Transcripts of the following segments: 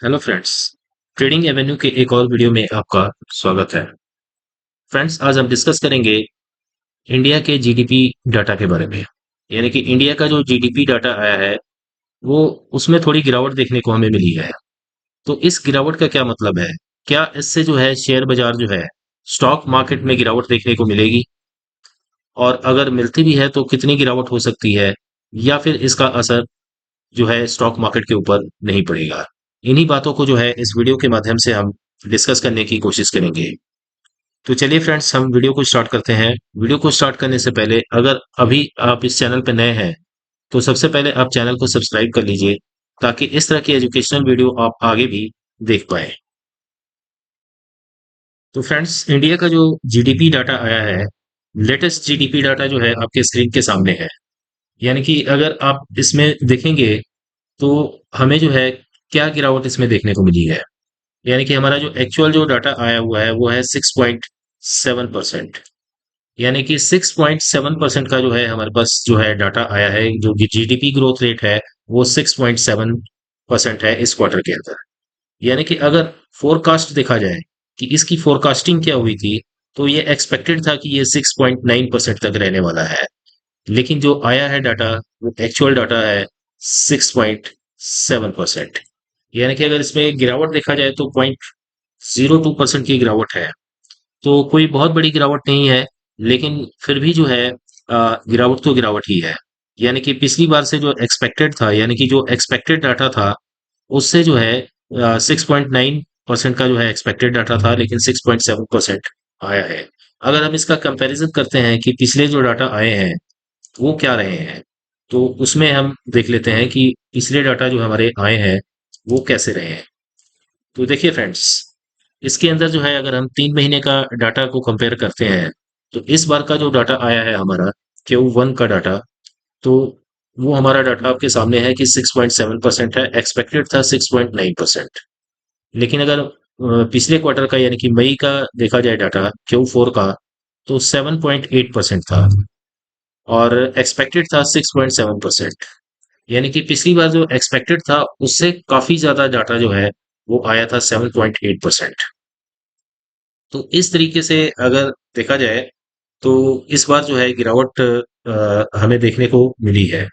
Hello friends. Trading Avenue के एक और वीडियो में आपका स्वागत है। फ्रेंड्स, आज हम डिस्कस करेंगे इंडिया के जीडीपी डाटा के बारे में। यानी कि इंडिया का जो जीडीपी डाटा आया है वो उसमें थोड़ी गिरावट देखने को हमें मिली है। तो इस गिरावट का क्या मतलब है? क्या इससे जो है शेयर बाजार जो है स्टॉक मार्केट में गिरावट देखने को मिलेगी? और अगर मिलती भी है तो कितनी गिरावट हो सकती है? या फिर इसका असर जो है स्टॉक मार्केट के ऊपर नहीं पड़ेगा? इन्हीं बातों को जो है इस वीडियो के माध्यम से हम डिस्कस करने की कोशिश करेंगे। तो चलिए फ्रेंड्स, हम वीडियो को स्टार्ट करते हैं। वीडियो को स्टार्ट करने से पहले अगर अभी आप इस चैनल पर नए हैं तो सबसे पहले आप चैनल को सब्सक्राइब कर लीजिए ताकि इस तरह की एजुकेशनल वीडियो आप आगे भी देख पाए। तो फ्रेंड्स, इंडिया का जो जीडीपी डाटा आया है, लेटेस्ट जीडीपी डाटा जो है आपके स्क्रीन के सामने है। यानी कि अगर आप इसमें देखेंगे तो हमें जो है क्या गिरावट इसमें देखने को मिली है। यानी कि हमारा जो एक्चुअल जो डाटा आया हुआ है वो है 6.7%। यानी कि 6.7% का जो है हमारे पास जो है डाटा आया है, जो कि जीडीपी ग्रोथ रेट है वो 6.7% है इस क्वार्टर के अंदर। यानी कि अगर फोरकास्ट देखा जाए कि इसकी फोरकास्टिंग क्या हुई थी, तो ये एक्सपेक्टेड था कि ये 6.9% तक रहने वाला है। लेकिन जो आया है डाटा वो एक्चुअल डाटा है 6.7%। यानी कि अगर इसमें गिरावट देखा जाए तो 0.02% की गिरावट है। तो कोई बहुत बड़ी गिरावट नहीं है, लेकिन फिर भी जो है गिरावट तो गिरावट ही है। यानी कि पिछली बार से जो एक्सपेक्टेड था, यानी कि जो एक्सपेक्टेड डाटा था उससे जो है 6.9% का जो है एक्सपेक्टेड डाटा था, लेकिन 6.7% आया है। अगर हम इसका कंपैरिजन करते हैं कि पिछले जो डाटा आए हैं वो क्या रहे हैं, तो उसमें हम देख लेते हैं कि पिछले डाटा जो हमारे आए हैं वो कैसे रहे हैं। तो देखिए फ्रेंड्स, इसके अंदर जो है अगर हम 3 महीने का डाटा को कंपेयर करते हैं तो इस बार का जो डाटा आया है हमारा Q1 का डाटा, तो वो हमारा डाटा आपके सामने है कि 6.7% है, एक्सपेक्टेड था 6.9%। लेकिन अगर पिछले क्वार्टर का यानी कि मई का देखा जाए डाटा Q4 का, तो 7.8% था और एक्सपेक्टेड था 6.7%। यानी कि पिछली बार जो एक्सपेक्टेड था उससे काफी ज्यादा डाटा जो है वो आया था 7.8%। तो इस तरीके से अगर देखा जाए तो इस बार जो है गिरावट हमें देखने को मिली है।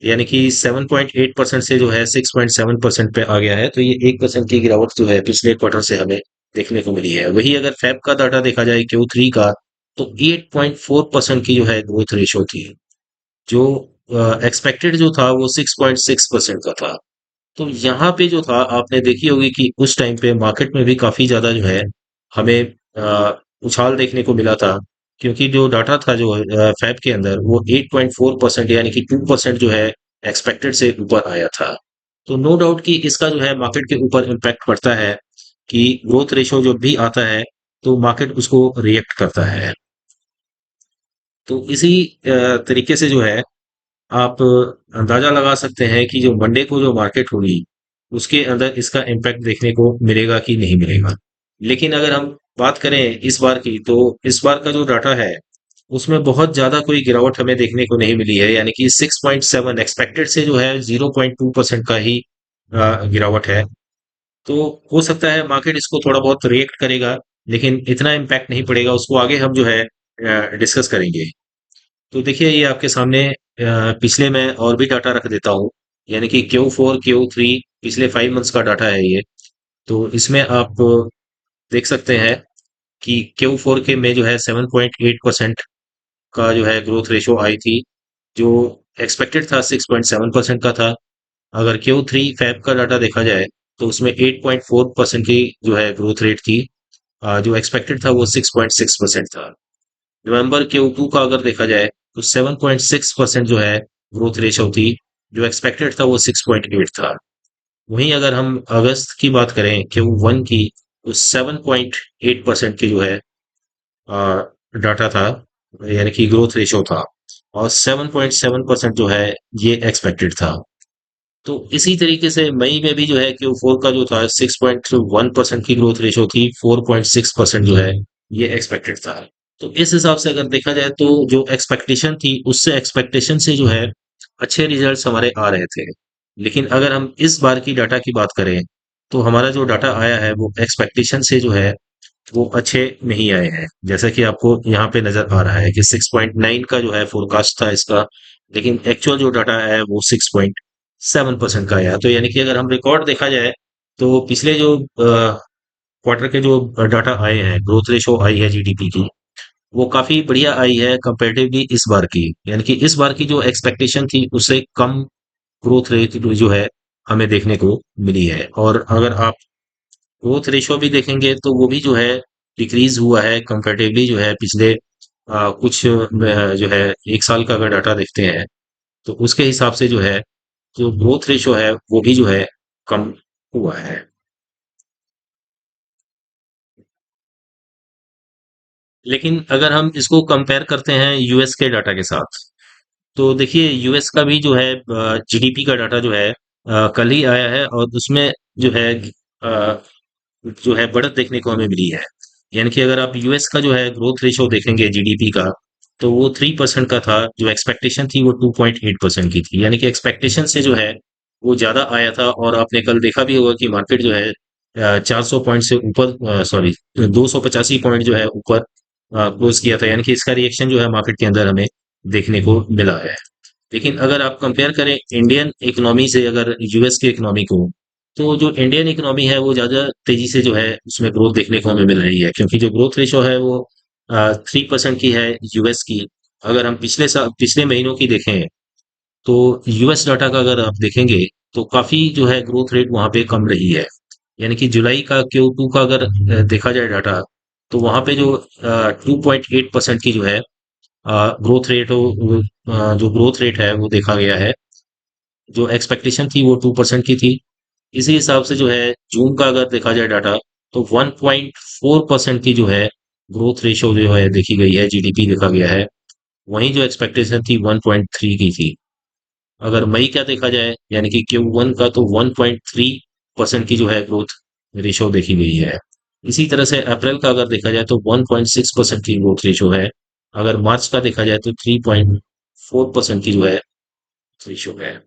यानी कि 7.8% से जो है 6.7% पे आ गया है, तो ये 1% की गिरावट जो है पिछले क्वार्टर से हमें देखने को मिली है। वही अगर फैब का डाटा देखा जाए Q3 का, तो 8.4% की जो है ग्रोथ रेशो थी। जो एक्सपेक्टेड जो था वो 6.6% का था। तो यहाँ पे जो था आपने देखी होगी कि उस टाइम पे मार्केट में भी काफी ज्यादा जो है हमें उछाल देखने को मिला था, क्योंकि जो डाटा था जो फैब के अंदर वो 8.4% यानी कि 2% जो है एक्सपेक्टेड से ऊपर आया था। तो नो डाउट कि इसका जो है मार्केट के ऊपर इम्पैक्ट पड़ता है कि ग्रोथ रेशो जो भी आता है तो मार्केट उसको रिएक्ट करता है। तो इसी तरीके से जो है आप अंदाजा लगा सकते हैं कि जो मंडे को जो मार्केट होगी उसके अंदर इसका इम्पैक्ट देखने को मिलेगा कि नहीं मिलेगा। लेकिन अगर हम बात करें इस बार की, तो इस बार का जो डाटा है उसमें बहुत ज्यादा कोई गिरावट हमें देखने को नहीं मिली है। यानी कि 6.7 एक्सपेक्टेड से जो है 0.2% का ही गिरावट है। तो हो सकता है मार्केट इसको थोड़ा बहुत रिएक्ट करेगा, लेकिन इतना इम्पैक्ट नहीं पड़ेगा, उसको आगे हम जो है डिस्कस करेंगे। तो देखिए ये आपके सामने पिछले मैं और भी डाटा रख देता हूँ। यानी कि Q4 Q3 पिछले 5 मंथ्स का डाटा है ये। तो इसमें आप देख सकते हैं कि Q4 के में जो है 7.8% का जो है ग्रोथ रेशो आई थी, जो एक्सपेक्टेड था 6.7% का था। अगर Q3 फैब का डाटा देखा जाए तो उसमें 8.4% की जो है ग्रोथ रेट थी। जो एक्सपेक्टेड था वो 6.6% था। नवंबर Q2 का अगर देखा जाए तो 7.6% जो है ग्रोथ रेशो थी, जो एक्सपेक्टेड था वो 6.8 था। वहीं अगर हम अगस्त की बात करें Q1 की, तो 7.8% की जो है डाटा था, यानी कि ग्रोथ रेशो था, और 7.7% जो है ये एक्सपेक्टेड था। तो इसी तरीके से मई में भी जो है Q4 का जो था 6.1% की ग्रोथ रेशो थी, 4.6% जो है ये एक्सपेक्टेड था। तो इस हिसाब से अगर देखा जाए तो जो एक्सपेक्टेशन थी उससे एक्सपेक्टेशन से जो है अच्छे रिजल्ट्स हमारे आ रहे थे। लेकिन अगर हम इस बार की डाटा की बात करें तो हमारा जो डाटा आया है वो एक्सपेक्टेशन से जो है वो अच्छे नहीं आए हैं। जैसा कि आपको यहाँ पे नजर आ रहा है कि 6.9 का जो है फोरकास्ट था इसका, लेकिन एक्चुअल जो डाटा है वो 6.7% का आया। तो यानी कि अगर हम रिकॉर्ड देखा जाए तो पिछले जो क्वार्टर के जो डाटा आए हैं, ग्रोथ रेशो आई है जीडीपी की, वो काफी बढ़िया आई है कंपेरेटिवली इस बार की। यानी कि इस बार की जो एक्सपेक्टेशन थी उससे कम ग्रोथ रेट जो है हमें देखने को मिली है। और अगर आप ग्रोथ रेशियो भी देखेंगे तो वो भी जो है डिक्रीज हुआ है कंपैरेटिवली जो है पिछले कुछ जो है एक साल का अगर डाटा देखते हैं तो उसके हिसाब से जो है जो ग्रोथ रेशियो है वो भी जो है कम हुआ है। लेकिन अगर हम इसको कंपेयर करते हैं यूएस के डाटा के साथ, तो देखिए यूएस का भी जो है जीडीपी का डाटा जो है कल ही आया है और उसमें जो है बढ़त देखने को हमें मिली है। यानी कि अगर आप यूएस का जो है ग्रोथ रेशियो देखेंगे जीडीपी का, तो वो 3% का था, जो एक्सपेक्टेशन थी वो 2.8% की थी। यानी कि एक्सपेक्टेशन से जो है वो ज्यादा आया था। और आपने कल देखा भी होगा कि मार्केट जो है 400 पॉइंट से ऊपर, सॉरी, 285 पॉइंट जो है ऊपर क्लोज किया था। यानी कि इसका रिएक्शन जो है मार्केट के अंदर हमें देखने को मिला है। लेकिन अगर आप कंपेयर करें इंडियन इकोनॉमी से अगर यूएस की इकोनॉमी को, तो जो इंडियन इकोनॉमी है वो ज्यादा तेजी से जो है उसमें ग्रोथ देखने को हमें मिल रही है, क्योंकि जो ग्रोथ रेशो है वो 3% की है यूएस की। अगर हम पिछले महीनों की देखें तो यूएस डाटा का अगर आप देखेंगे तो काफी जो है ग्रोथ रेट वहां पे कम रही है। यानी कि जुलाई का Q2 का अगर देखा जाए डाटा, तो वहां पे जो 2.8% की जो है ग्रोथ रेट हो, जो ग्रोथ रेट है वो देखा गया है। जो एक्सपेक्टेशन थी वो 2% की थी। इसी हिसाब से जो है जून का अगर देखा जाए डाटा, तो 1.4% की जो है ग्रोथ रेशो जो है देखी गई है, जीडीपी देखा गया है। वहीं जो एक्सपेक्टेशन थी 1.3 की थी। अगर मई का देखा जाए यानी कि Q1 का, तो 1.3% की जो है ग्रोथ रेशो देखी गई है। इसी तरह से अप्रैल का अगर देखा जाए तो 1.6% की ग्रोथ रेशो है। अगर मार्च का देखा जाए तो 3.4% की जो है रेशो है।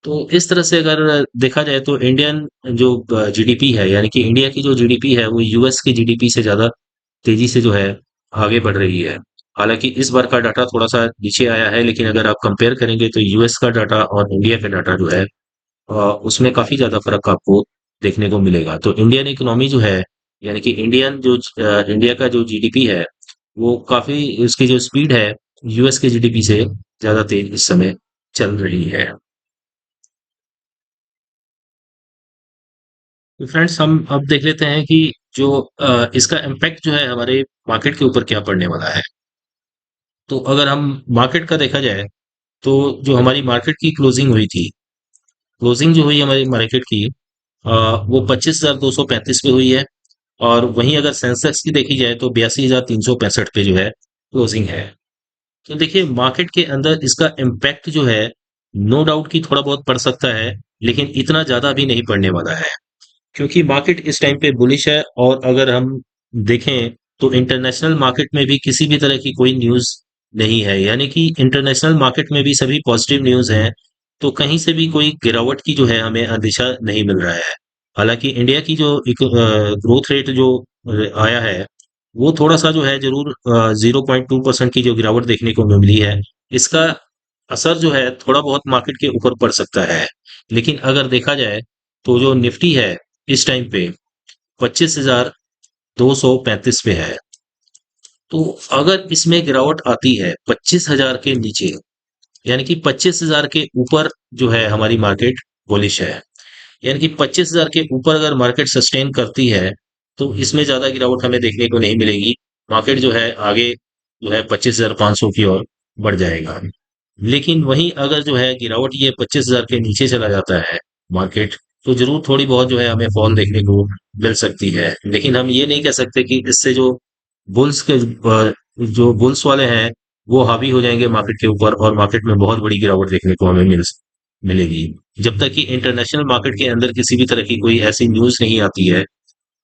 तो इस तरह से अगर देखा जाए तो इंडियन जो जीडीपी है, यानी कि इंडिया की जो जीडीपी है वो यूएस की जीडीपी से ज्यादा तेजी से जो है आगे बढ़ रही है। हालांकि इस बार का डाटा थोड़ा सा नीचे आया है, लेकिन अगर आप कंपेयर करेंगे तो यूएस का डाटा और इंडिया का डाटा जो है उसमें काफी ज्यादा फर्क आपको देखने को मिलेगा। तो इंडियन इकोनॉमी जो है, यानी कि इंडिया का जो जीडीपी है वो काफी, उसकी जो स्पीड है यूएस के जीडीपी से ज्यादा तेज इस समय चल रही है। तो फ्रेंड्स हम अब देख लेते हैं कि जो इसका इम्पैक्ट जो है हमारे मार्केट के ऊपर क्या पड़ने वाला है। तो अगर हम मार्केट का देखा जाए तो जो हमारी मार्केट की क्लोजिंग हुई थी, क्लोजिंग जो हुई हमारी मार्केट की, वो 25,235 पे हुई है। और वहीं अगर सेंसेक्स की देखी जाए तो 82,365 पे जो है क्लोजिंग है। तो देखिए मार्केट के अंदर इसका इम्पैक्ट जो है नो डाउट कि थोड़ा बहुत पड़ सकता है, लेकिन इतना ज्यादा भी नहीं पड़ने वाला है, क्योंकि मार्केट इस टाइम पे बुलिश है। और अगर हम देखें तो इंटरनेशनल मार्केट में भी किसी भी तरह की कोई न्यूज़ नहीं है, यानी कि इंटरनेशनल मार्केट में भी सभी पॉजिटिव न्यूज़ हैं। तो कहीं से भी कोई गिरावट की जो है हमें अंदेशा नहीं मिल रहा है। हालांकि इंडिया की जो ग्रोथ रेट जो आया है वो थोड़ा सा जो है जरूर 0.2% की जो गिरावट देखने को मिली है। इसका असर जो है थोड़ा बहुत मार्केट के ऊपर पड़ सकता है। लेकिन अगर देखा जाए तो जो निफ्टी है इस टाइम पे 25,235 पे है। तो अगर इसमें गिरावट आती है 25,000 के नीचे, यानी कि 25,000 के ऊपर जो है हमारी मार्केट बुलिश है। यानी कि 25,000 के ऊपर अगर मार्केट सस्टेन करती है तो इसमें ज्यादा गिरावट हमें देखने को नहीं मिलेगी। मार्केट जो है आगे जो है 25,500 की ओर बढ़ जाएगा। लेकिन वहीं अगर जो है गिरावट ये 25,000 के नीचे चला जाता है मार्केट, तो जरूर थोड़ी बहुत जो है हमें फॉल देखने को मिल सकती है। लेकिन हम ये नहीं कह सकते कि इससे जो जो बुल्स वाले हैं वो हावी हो जाएंगे मार्केट के ऊपर और मार्केट में बहुत बड़ी गिरावट देखने को हमें मिलेगी। जब तक कि इंटरनेशनल मार्केट के अंदर किसी भी तरह की कोई ऐसी न्यूज़ नहीं आती है,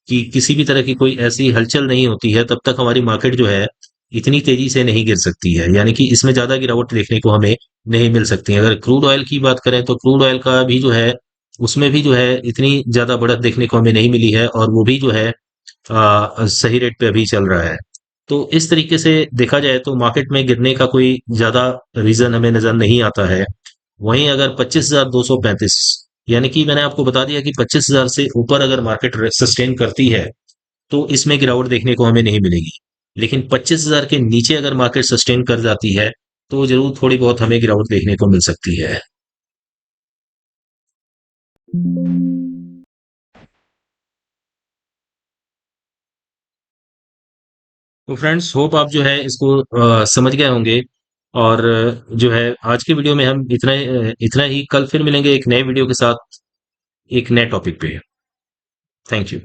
कि किसी भी तरह की कोई ऐसी हलचल नहीं होती है, तब तक हमारी मार्केट जो है इतनी तेजी से नहीं गिर सकती है। यानी कि इसमें ज्यादा गिरावट देखने को हमें नहीं मिल सकती है। अगर क्रूड ऑयल की बात करें तो क्रूड ऑयल का भी जो है उसमें भी जो है इतनी ज्यादा बढ़त देखने को हमें नहीं मिली है, और वो भी जो है सही रेट पे अभी चल रहा है। तो इस तरीके से देखा जाए तो मार्केट में गिरने का कोई ज्यादा रीजन हमें नजर नहीं आता है। वहीं अगर 25,235, यानी कि मैंने आपको बता दिया कि 25,000 से ऊपर अगर मार्केट सस्टेन करती है तो इसमें गिरावट देखने को हमें नहीं मिलेगी। लेकिन 25,000 के नीचे अगर मार्केट सस्टेन कर जाती है तो जरूर थोड़ी बहुत हमें गिरावट देखने को मिल सकती है। तो फ्रेंड्स, होप आप जो है इसको समझ गए होंगे। और जो है आज की वीडियो में हम इतना ही। कल फिर मिलेंगे एक नए वीडियो के साथ, एक नए टॉपिक पे। Thank you.